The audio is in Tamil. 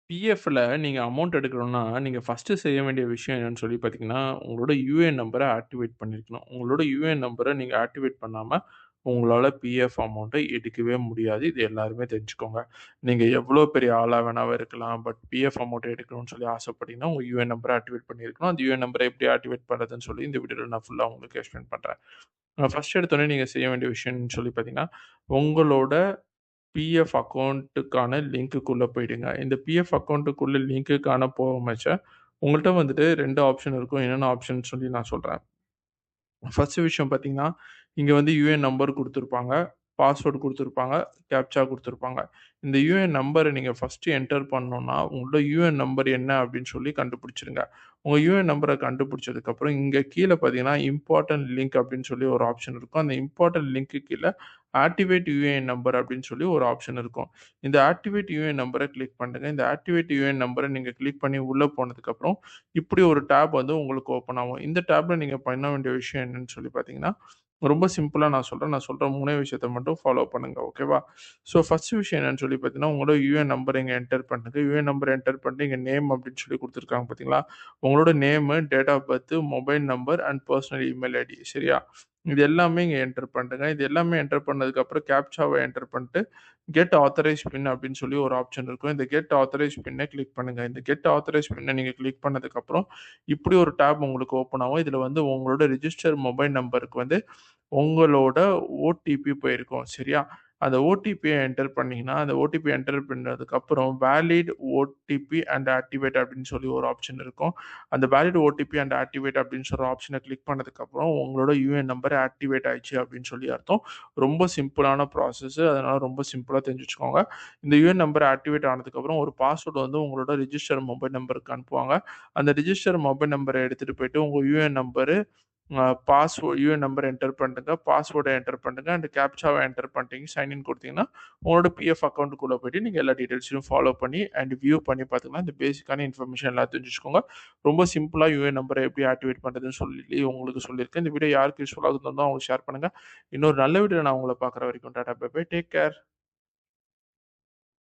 பிஎஃப்ல நீங்க அமௌண்ட் எடுக்கணும்னா, நீங்க ஃபர்ஸ்ட்டு செய்ய வேண்டிய விஷயம் என்னன்னு சொல்லி பார்த்தீங்கன்னா, உங்களோட யுஏஎன் நம்பர ஆக்டிவேட் பண்ணியிருக்கணும். உங்களோட யுஏஎன் நம்பர நீங்க ஆக்டிவேட் பண்ணாம, உங்களால பிஎஃப் அமௌண்ட்ட எடுக்கவே முடியாது. இது எல்லாருமே தெரிஞ்சுக்கோங்க. நீங்க எவ்வளோ பெரிய ஆளா வேணாவும் இருக்கலாம். பட் பிஎஃப் அமௌண்ட் எடுக்கணும்னு சொல்லி ஆசைப்பட்டீங்கன்னா, உங்க யுஏஎன் நம்பர ஆக்டிவேட் பண்ணியிருக்கணும். அந்த யுஏஎன் நம்பர எப்படி ஆக்டிவேட் பண்றதுன்னு சொல்லி இந்த வீடியோல நான் ஃபுல்லா உங்களுக்கு எக்ஸ்பிளைன் பண்றேன். ஃபர்ஸ்ட் எடுத்தோனே நீங்க செய்ய வேண்டிய விஷயம்னு சொல்லி பார்த்தீங்கன்னா, உங்களோட பிஎஃப் அக்கவுண்ட்டுக்கான லிங்க்குக்குள்ள போயிடுங்க. இந்த பிஎஃப் அக்கவுண்ட்டுக்குள்ள லிங்க்குக்கான போகமச்ச, உங்கள்ட்ட வந்துட்டு 2 ஆப்ஷன் இருக்கும். என்னென்ன ஆப்ஷன் சொல்லி நான் சொல்றேன். ஃபர்ஸ்ட் விஷயம் பார்த்தீங்கன்னா, இங்க வந்து யுஏஎன் நம்பர் குடுத்துருப்பாங்க. பாஸ்வேர்ட் குடுத்துருப்பாங்க. கேப்ச்சா குடுத்துருப்பாங்க. இந்த யுஏஎன் நம்பர நீங்க ஃபர்ஸ்ட்டு என்டர் பண்ணணும்னா, உங்களோட யுஏஎன் நம்பர் என்ன அப்படின்னு சொல்லி கண்டுபிடிச்சுருங்க. உங்க யுஏஎன் நம்பர கண்டுபிடிச்சதுக்கப்புறம், இங்க கீழ பார்த்தீங்கன்னா, இம்பார்ட்டன்ட் லிங்க் அப்படின்னு சொல்லி ஒரு ஆப்ஷன் இருக்கும். அந்த இம்பார்ட்டன்ட் லிங்க்கு கீழ ஆக்டிவேட் யுஏஎன் நம்பர் அப்படின்னு சொல்லி ஒரு ஆப்ஷன் இருக்கும். இந்த ஆக்டிவேட் யுஏஎன் நம்பர கிளிக் பண்ணுங்க. இந்த ஆக்டிவேட் யுஏஎன் நம்பர நீங்க கிளிக் பண்ணி உள்ள போனதுக்கப்புறம், இப்படி ஒரு டேப் வந்து உங்களுக்கு ஓப்பன் ஆகும். இந்த டேப்ல நீங்க பண்ண வேண்டிய விஷயம் என்னன்னு சொல்லி பார்த்தீங்கன்னா, ரொம்ப சிம்பிளா நான் சொல்றேன். நான் சொல்ற 3 விஷயத்த மட்டும் ஃபாலோ பண்ணுங்க. ஓகேவா? ஸோ ஃபர்ஸ்ட் விஷயம் என்னன்னு சொல்லி பார்த்தீங்கன்னா, உங்களோட யுஏஎன் நம்பர் இங்க என்டர் பண்ணுங்க. யுஏஎன் நம்பர் என்டர் பண்ணிட்டு இங்க நேம் அப்படின்னு சொல்லி குடுத்துருக்காங்க பார்த்தீங்களா? உங்களோட name, date of birth, mobile number and personal email ID சரியா? இது எல்லாமே இங்க என்டர் பண்ணுங்க. இது எல்லாமே என்டர் பண்ணதுக்கப்புறம் கேப்ச்சாவ என்டர் பண்ணிட்டு, கெட் ஆத்தரைஸ் பின் அப்படின்னு சொல்லி ஒரு ஆப்ஷன் இருக்கும். இந்த கெட் ஆத்தரைஸ் பின்ன கிளிக் பண்ணுங்க. இந்த கெட் ஆத்தரைஸ் பின்ன நீங்க கிளிக் பண்ணதுக்கப்புறம், இப்படி ஒரு டேப் உங்களுக்கு ஓப்பன் ஆகும். இதுல வந்து உங்களோட ரிஜிஸ்டர் மொபைல் நம்பருக்கு வந்து உங்களோட ஓடிபி போயிருக்கும். சரியா? அந்த ஓடிபிய என்டர் பண்ணீங்கன்னா, அந்த ஓடிபி என்டர் பண்ணதுக்கப்புறம் வேலிட் ஓடிபி அண்ட் ஆக்டிவேட் அப்படின்னு சொல்லி ஒரு ஆப்ஷன் இருக்கும். அந்த வேலிட் ஓடிபி அண்ட் ஆக்டிவேட் அப்படின்னு சொல்ற ஆப்ஷன கிளிக் பண்ணதுக்கப்புறம், உங்களோட யுஏஎன் நம்பர் ஆக்டிவேட் ஆயிடுச்சு அப்படின்னு சொல்லி அர்த்தம். ரொம்ப சிம்பிளான ப்ராசஸ். அதனால ரொம்ப சிம்பிளா தெரிஞ்சு வச்சுக்கோங்க. இந்த யுஏஎன் நம்பர் ஆக்டிவேட் ஆனதுக்கப்புறம் ஒரு பாஸ்வேர்ட் வந்து உங்களோட ரிஜிஸ்டர் மொபைல் நம்பருக்கு அனுப்புவாங்க. அந்த ரிஜிஸ்டர் மொபைல் நம்பர எடுத்துட்டு போயிட்டு உங்க UAN number UAN number enter பண்ணுங்க. பாஸ்வேர்ட என்டர் பண்ணுங்க. அண்ட் கேப்ச்சாவ என்டர் பண்ணிட்டீங்க. சைன் இன் குடுத்தீங்கன்னா, உங்களோட பிஎஃப் அக்கவுண்ட்க்குள்ள போயிட்டு நீங்க எல்லா டீட்டெயில்ஸையும் ஃபாலோ பண்ணி அண்ட் வியூ பண்ணி பார்த்துக்கலாம். இந்த பேசிக்கான இன்ஃபர்மேஷன் எல்லாம் தெரிஞ்சு வச்சுக்கோங்க. ரொம்ப சிம்பிளா யுஏஎன் நம்பர எப்படி ஆக்டிவேட் பண்றதுன்னு சொல்லி உங்களுக்கு சொல்லியிருக்கேன். இந்த வீடியோ யாருக்கு யூஸ்ஃபுல்லா இருந்ததோ அவங்க ஷேர் பண்ணுங்க. இன்னொரு நல்ல வீடியோல நான் உங்கள பார்க்குற வரைக்கும் tata bye bye. Take care.